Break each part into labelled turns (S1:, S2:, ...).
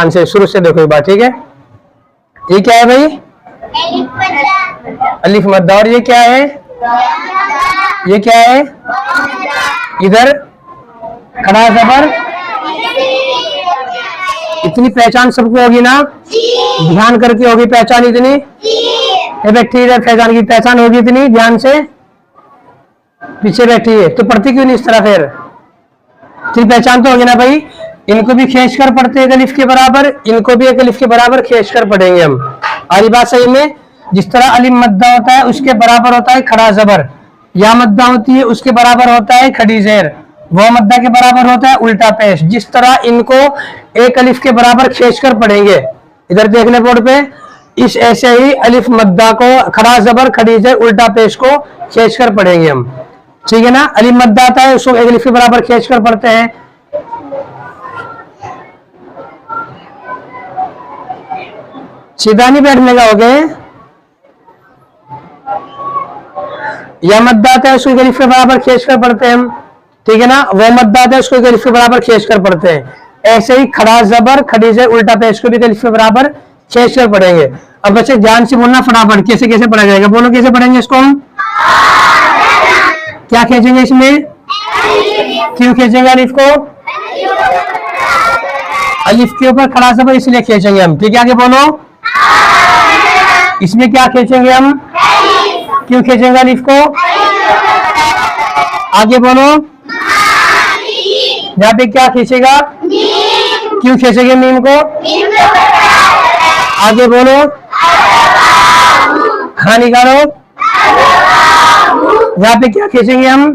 S1: से शुरू से देखो एक बार, ठीक है। ये क्या है भाई? अलिफ मद्दा। और ये क्या है? ये क्या है? इधर खड़ा जबर। इतनी पहचान सबको होगी ना? ध्यान करके होगी पहचान इतनी। बैठी इधर, पहचान की पहचान होगी इतनी ध्यान से। पीछे बैठी है तो पढ़ती क्यों नहीं इस तरह? फिर इतनी पहचान तो होगी ना भाई। इनको भी खींच कर पढ़ते हैं अलिफ के बराबर, इनको भी एक अलिफ के बराबर खींच कर पढ़ेंगे हम। आरी बात सही में? जिस तरह अलिफ मद्दा होता है उसके बराबर होता है खड़ा जबर, या मद्दा होती है उसके बराबर होता है खड़ी जेर, वो मद्दा के बराबर होता है उल्टा पेश। जिस तरह इनको एक अलिफ के बराबर खींच कर पढ़ेंगे, इधर देख ले बोर्ड पे, इस ऐसे ही अलिफ मद्दा को खड़ा जबर खड़ी जेर उल्टा पेश को खींच कर पढ़ेंगे हम, ठीक है ना। अलिफ मद्दा आता है उसको एक अलिफ के बराबर खींच कर पढ़ते हैं। सीधा नहीं बैठने का हो गए। या मद्दा आता है उसको एक अलिफ के बराबर खींच कर पढ़ते हैं हम, ठीक है ना। वो मद्दा आता है उसको एक अलिफ के बराबर खींच कर पढ़ते हैं। ऐसे ही खड़ा जबर खड़ी जेर उल्टा पेश को भी अलिफ के बराबर खींच कर पढ़ेंगे। अब बच्चे ध्यान से बोलना फटाफट, कैसे कैसे पढ़ा जाएगा, बोलो कैसे पढ़ेंगे इसको हम? क्या खींचेंगे इसमें? क्यों खींचेंगे अलिफ को? अलिफ के ऊपर खड़ा जबर इसलिए खींचेंगे हम, ठीक है। आगे बोलो। इसमें क्या खींचेंगे हम? क्यों खींचेंगे अलिफ को? आगे बोलो। यहाँ पे क्या खींचेगा? क्यों खींचेंगे मीम को? आगे बोलो। हाँ निकालो। यहाँ पे क्या खींचेंगे हम?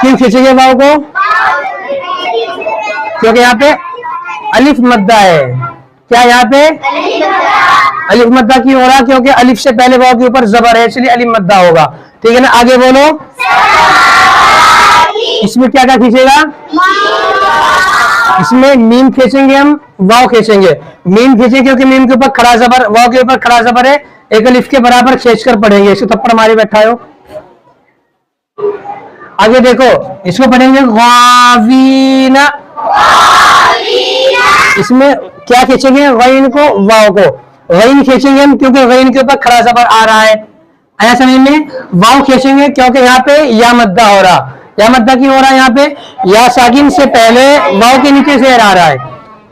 S1: क्यों खींचेंगे वाव को? क्योंकि यहाँ पे अलिफ मद्दा है। क्या यहाँ पे अलिफ मद्दा क्यों हो रहा? क्योंकि अलिफ से पहले वाव के ऊपर जबर है इसलिए अलिफ मद्दा होगा, ठीक है ना। आगे बोलो। इसमें क्या क्या खींचेगा? इसमें मीम खींचेंगे हम, वाव खींचेंगे। मीम खींचेंगे क्योंकि मीम के ऊपर खड़ा जबर, वाव के ऊपर खड़ा जबर है, एक अलिफ के बराबर खींच कर पढ़ेंगे। इसको थप्पड़ मारे बैठा हो। आगे देखो, इसको पढ़ेंगे गावीना। इसमें क्या खींचेंगे? गईन को, वाव को। गईन खींचेंगे हम क्योंकि गईन के ऊपर खड़ा जबर आ रहा है, आया समझ में। वाव खींचेंगे क्योंकि यहाँ पे या मद्दा हो रहा। या मद्दा क्यों हो रहा है? यहाँ पे या साकिन से पहले वाव के नीचे शेर आ रहा है,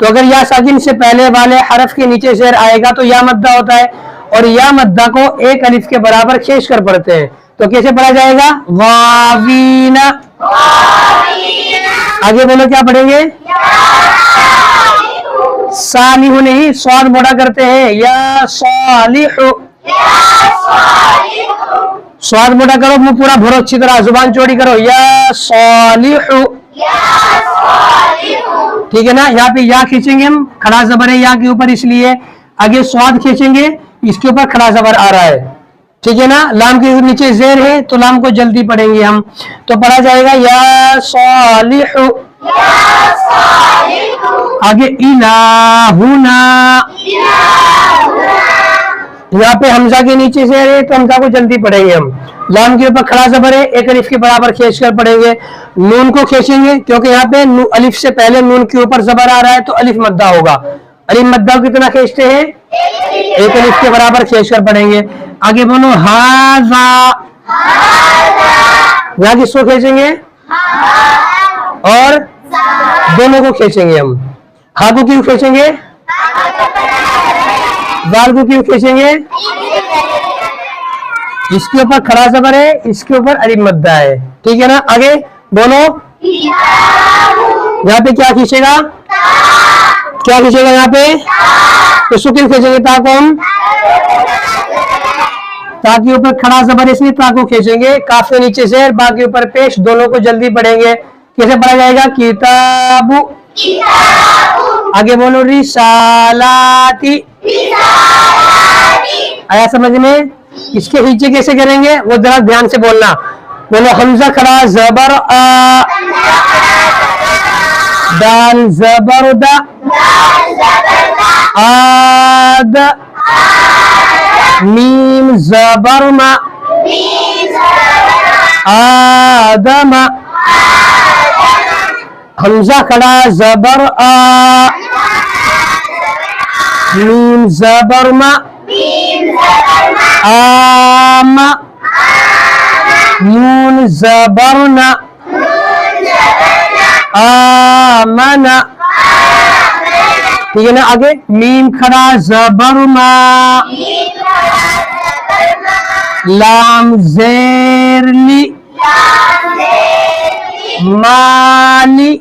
S1: तो अगर या साकिन से पहले वाले हरफ के नीचे शेर आएगा तो या मद्दा होता है, और या मद्दा को एक अलिफ के बराबर खींच कर पढ़ते हैं। तो कैसे पढ़ा जाएगा? वावीना। आगे बोलो क्या पढ़ेंगे? सालिहु नहीं, स्वाद मोटा करते हैं, या सालिहु। स्वाद मोटा करो, मुंह पूरा भरो अच्छी तरह, जुबान चौड़ी करो, या सालिहु, ठीक है ना। यहाँ पे या खींचेंगे हम, खड़ा जबर है या के ऊपर इसलिए। आगे स्वाद खींचेंगे, इसके ऊपर खड़ा जबर आ रहा है, ठीक है ना। लाम के नीचे जेर है तो लाम को जल्दी पढ़ेंगे हम, तो पढ़ा जाएगा या सालिहु। आगे इलाहुना। यहाँ पे हमजा के नीचे से है तो हमजा को जल्दी पढ़ेंगे हम। लाम के ऊपर खड़ा जबर है, एक अलिफ के बराबर खींच कर पढ़ेंगे। नून को खींचेंगे क्योंकि यहाँ पे अलिफ से पहले नून के ऊपर जबर आ रहा है तो अलिफ मद्दा होगा। अलिफ मद्दा कितना खींचते हैं? एक अलिफ के बराबर खींच कर पढ़ेंगे। आगे बोलो हाजा। यहाँ किसको खींचेंगे? और दोनों को खींचेंगे हम। हा को क्यों खींचेंगे? जाल को क्यों खींचेंगे? इसके ऊपर खड़ा जबर है, इसके ऊपर अलिफ मद्दा है, ठीक है ना। आगे बोलो। यहाँ पे क्या खींचेगा? क्या खींचेगा यहाँ पे? तो सुकिन खींचेंगे ता को हम, ता के ऊपर खड़ा जबर इसलिए ता को खींचेंगे। काफ के नीचे शेर, बा के ऊपर पेश, दोनों को जल्दी पढ़ेंगे। कैसे पढ़ा जाएगा? किताबु। आगे बोलो रिसालाती। आया समझ में? इसके नीचे कैसे करेंगे वो जरा ध्यान से बोलना। बोलो हमजा खड़ा जबर आ, दाल जबर दा, आद, मीम ज़बर मा, आदम, हमजा खड़ा ज़बर आ, मीम ज़बर मा, आम, नून ज़बर ना, आमना। ठीक है ना। आगे मीम खड़ा ज़बर मा, लाम ज़ेर ली, माली,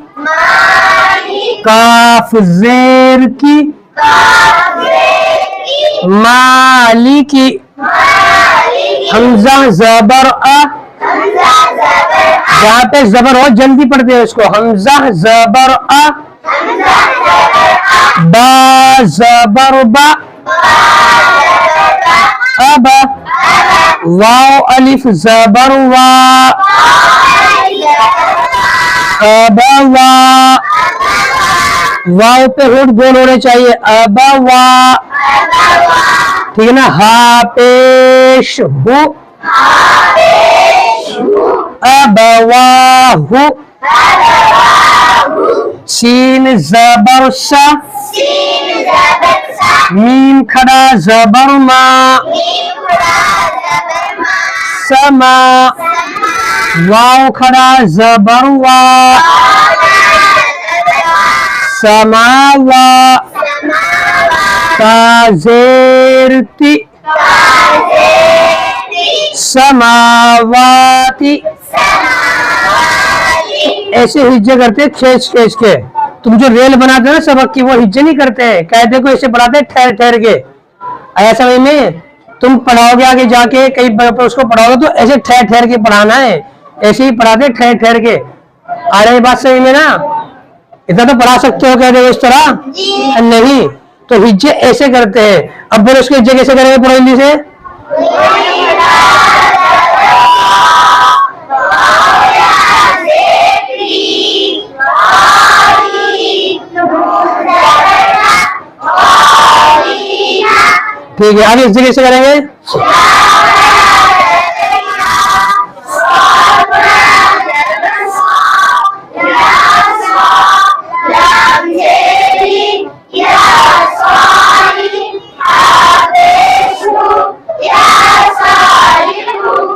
S1: काफ ज़ेर की, मालिकी, हमजा ज़बर आ, जहाँ पे जबर हो जल्दी पढ़ते हैं इसको, हमजा ज़बर आ, बा ज़बर बा, अब, वाव अलिफ ज़बर वा, अब वा, वाव पे होठ गोल होने चाहिए, अब वा। ठीक है ना। हा पेश हु, अबवाहु, सीन ज़बर सा, मीम खड़ा ज़बर मा, समा, वाव खड़ा ज़बर वा, समावा, ता ज़ेर ती, समावाती। ऐसे हिज्जे करते हैं खींच खींच के। तुम जो रेल बनाते हो ना सबक की, वो हिज्जे नहीं करते हैं, कहते को ऐसे पढ़ाते हैं ठहर ठहर के। ऐसा समझ में तुम पढ़ाओगे आगे जाके कई उसको पढ़ाओगे तो ऐसे ठहर ठहर के पढ़ाना है, ऐसे ही पढ़ाते ठहर ठहर के। आ रही बात समझ में ना। इतना तो पढ़ा सकते हो, कहते हो इस तरह नहीं तो हिज्जे ऐसे करते हैं। अब बोलो उसके हिज्जे कैसे करेंगे पूरा हिंदी से। ठीक है, आगे हिज्जे कैसे करेंगे।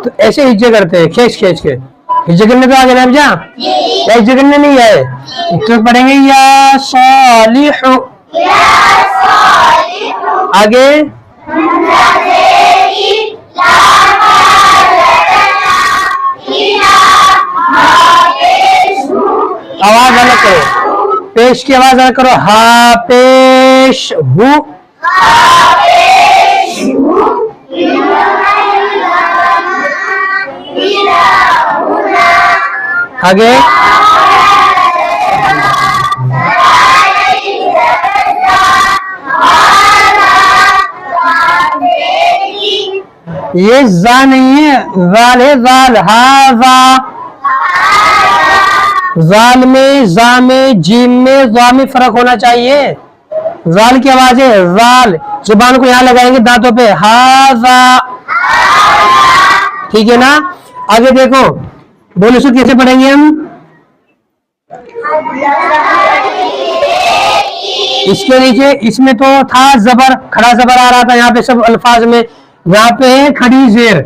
S1: तो ऐसे हिज्जे करते हैं खींच खींच के। हिज्जे करने तो आगे ना जा, हिज्जे करने नहीं आए तो पढ़ेंगे या सालिहु। आगे आवाज अलग करो, पेश की आवाज अलग करो। हा पेश हु, आगे ये जा नहीं है, जाल है, जाल हाजा। जाल में, जा में, जीम में, जा में फर्क होना चाहिए। जाल की आवाज है जाल, जुबान को यहां लगाएंगे दांतों पे, हाजा। ठीक है ना। आगे देखो, बोलो इसको कैसे पढ़ेंगे हम। इसके नीचे इसमें तो था जबर, खड़ा जबर आ रहा था यहाँ पे सब अल्फाज में, यहाँ पे है खड़ी जेर।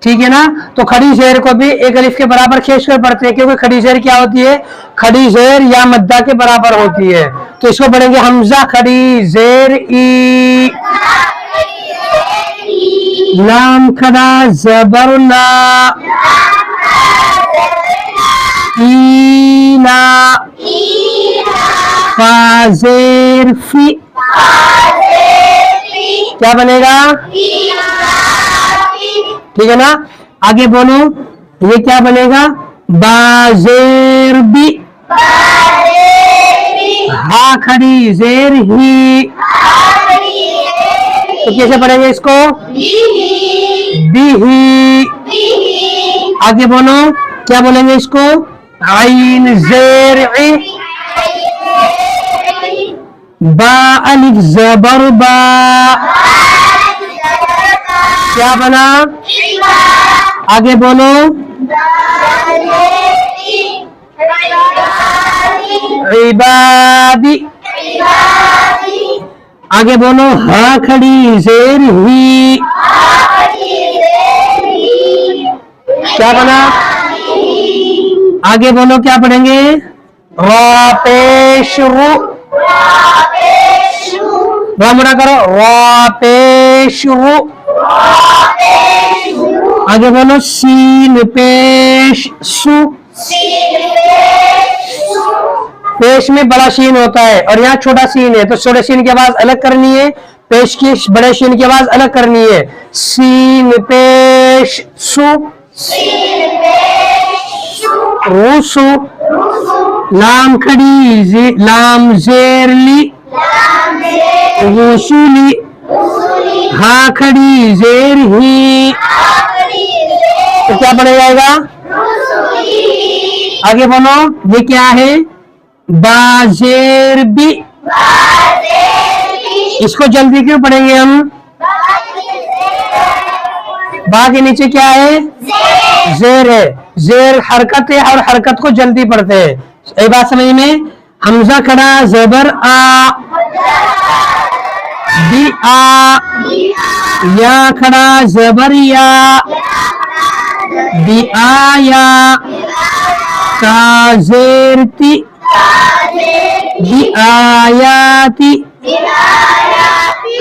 S1: ठीक है ना। तो खड़ी जेर को भी एक अलिफ के बराबर खींच कर पढ़ते हैं, क्योंकि खड़ी जेर क्या होती है, खड़ी जेर या मद्दा के बराबर होती है। तो इसको पढ़ेंगे हमजा खड़ी जेर ई, लाम खड़ा जबर ना, ईना, फाजेर फी, क्या बनेगा। ठीक है ना। आगे बोलो, ये क्या बनेगा, बाजेर बी, हा खड़ी जेर ही। तो कैसे पढ़ेंगे इसको, बिही। आगे बोलो, क्या बोलेंगे इसको, आइन जेर ई, बा अलिफ जबर बा, क्या बना? आगे बोलो। इबादी। आगे बोलो। हा खड़ी जेर ही। क्या बना? आगे बोलो, क्या पढ़ेंगे? रा पेश रु। रा मुड़ा करो। रा पेश रु। आगे बोलो। सीन पेश सु। पेश में बड़ा शीन होता है और यहाँ छोटा शीन है, तो छोटे शीन की आवाज अलग करनी है, पेश की बड़े शीन की आवाज अलग करनी है। सीन पेश सु। रूसु। लाम खड़ी लाम जेरली। रूसुली। हा खड़ी जेर ही। तो क्या पढ़ा जाएगा? आगे बोलो। ये क्या है? बाजेर भी। इसको जल्दी क्यों पढ़ेंगे हम? बा के नीचे क्या है? जेर है। जेर हरकत है और हरकत को जल्दी पढ़ते हैं। ये बात समझ में? हमजा खड़ा ज़बर आ। बी आ। या खड़ा ज़बर या। बी आया। का जेर ती। बी आयाती।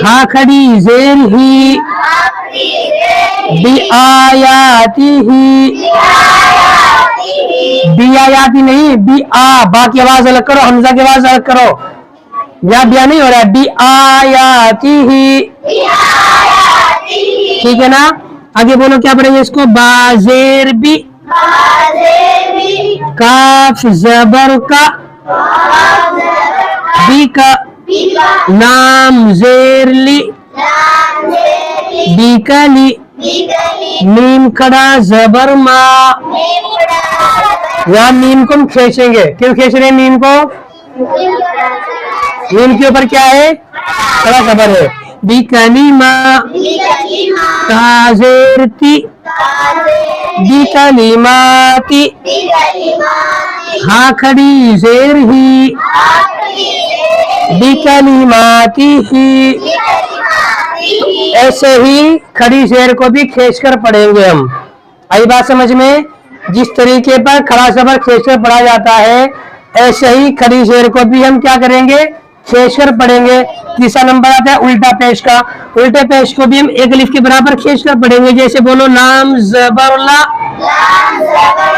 S1: हा खड़ी जेर ही। बी आयाती ही। बी आयाती नहीं, बी आ। बा की आवाज अलग करो, हमजा की आवाज अलग करो। या बिया नहीं हो रहा है। बी आयाती ही। ठीक है ना? आगे बोलो, क्या पढ़ेंगे इसको? बाजेर भी। काफ जबर का। बी का। नाम जेरली। बीकली। मीम खड़ा जबर मा। यहाँ मीम को हम खींचेंगे। क्यों खींच रहे हैं मीम को? मीम के ऊपर क्या है? खड़ा जबर है। बीकली मा। काजेरती। बीकली माती। हा खड़ी जेर ही। बीकली माती ही। ऐसे ही खड़ी शेर को भी खींचकर पढ़ेंगे हम। आई बात समझ में? जिस तरीके पर खड़ा जबर खींचकर पढ़ा जाता है, ऐसे ही खड़ी शेर को भी हम क्या करेंगे? खींचकर पढ़ेंगे। तीसरा नंबर आता है उल्टा पेश का। उल्टे पेश को भी हम एक अलिफ के बराबर खींचकर पढ़ेंगे। जैसे बोलो। नाम जबर ला।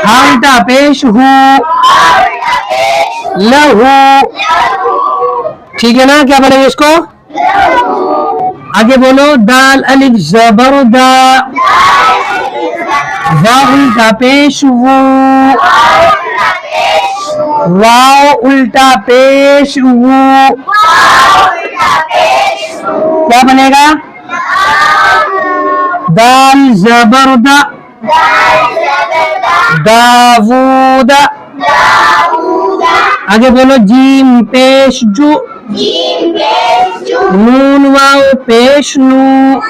S1: हा उल्टा पेश हु। लहू। ठीक है ना? क्या पढ़ेंगे इसको? आगे बोलो। दाल अलिफ जबर दा। वाव उल्टा पेश वो। वाव उल्टा पेश वो। क्या बनेगा? दाल जबर दा। दावूदा। आगे बोलो। जीम पेश जू। नून वाव पेश नू।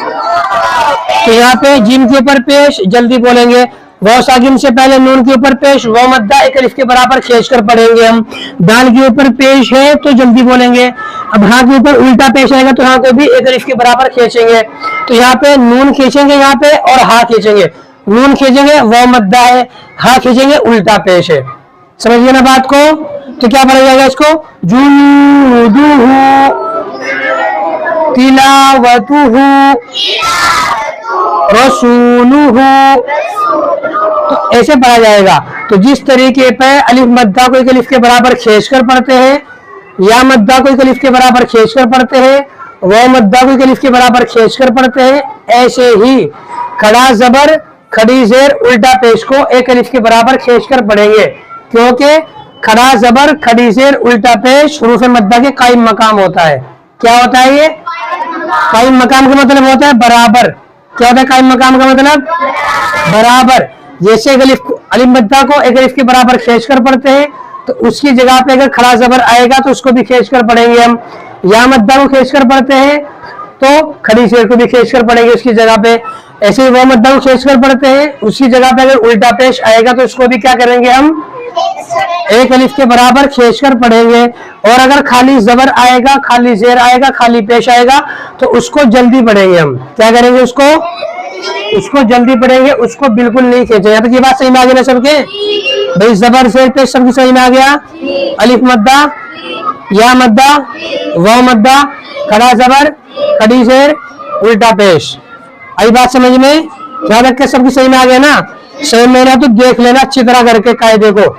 S1: तो यहाँ पे जीम के ऊपर पेश जल्दी बोलेंगे। वाव साकिन से पहले नून के ऊपर पेश। वाव मद्दा एक अलिफ के बराबर खींचकर पढ़ेंगे हम। दाल के ऊपर पेश है तो जल्दी बोलेंगे। अब हाँ के ऊपर उल्टा पेश आएगा तो हाँ को भी एक अलिफ के बराबर खींचेंगे। तो यहाँ पे नून खींचेंगे यहाँ पे और हा खींचेंगे। नून खींचेंगे वाव मद्दा है, हा खींचेंगे उल्टा पेश है। समझिए ना बात को? तो क्या पढ़ा जाएगा इसको? जुनूदुहु तिलावतुहु रसूलुहु। तो ऐसे पढ़ा जाएगा। तो जिस तरीके पर अलिफ मद्दा को एक अलिफ के बराबर खींचकर पढ़ते हैं, या मद्दा को एक अलिफ के बराबर खींचकर पढ़ते हैं, वह मद्दा को एक अलिफ के बराबर खींचकर पढ़ते हैं, ऐसे ही खड़ा जबर खड़ी जेर उल्टा पेश को एक अलिफ के बराबर खींचकर पढ़ेंगे। क्योंकि खड़ा जबर खड़ी जेर उल्टा पेश हुरूफ मद्दा के कायम मकाम होता है। क्या होता है ये? कायम मकाम का मतलब होता है बराबर। क्या होता है कायम मकाम का मतलब? बराबर। जैसे अलिफ मद्दा को एक अलिफ के बराबर खींचकर पढ़ते हैं, तो उसकी जगह पे अगर खड़ा जबर आएगा तो उसको भी खींचकर पढ़ेंगे हम। या मद्दा को खींचकर पढ़ते हैं तो खड़ी शेर को भी खींचकर पढ़ेंगे उसकी जगह पे। ऐसे ही वो मद्दा को खींचकर पढ़ते हैं, उसकी जगह पे अगर उल्टा पेश आएगा तो इसको भी क्या करेंगे हम, एक अलिफ के बराबर खींचकर पढ़ेंगे। और अगर खाली जबर आएगा, खाली जेर आएगा, खाली पेश आएगा तो उसको जल्दी पढ़ेंगे हम। क्या करेंगे, उसको जल्दी पढ़ेंगे, उसको बिल्कुल नहीं खींचेंगे। यहाँ तक ये बात सही में आ गई ना सबके भाई? जबर जेर पेश सबकी सही में आ गया। अलिफ मद्दा, या मद्दा, वाव मद्दा, खड़ा जबर, खड़ी जेर, उल्टा पेश। आई बात समझ में? याद रख के सबकी सही में आ गया ना? सही में ना तो देख लेना अच्छी तरह करके कायदे को।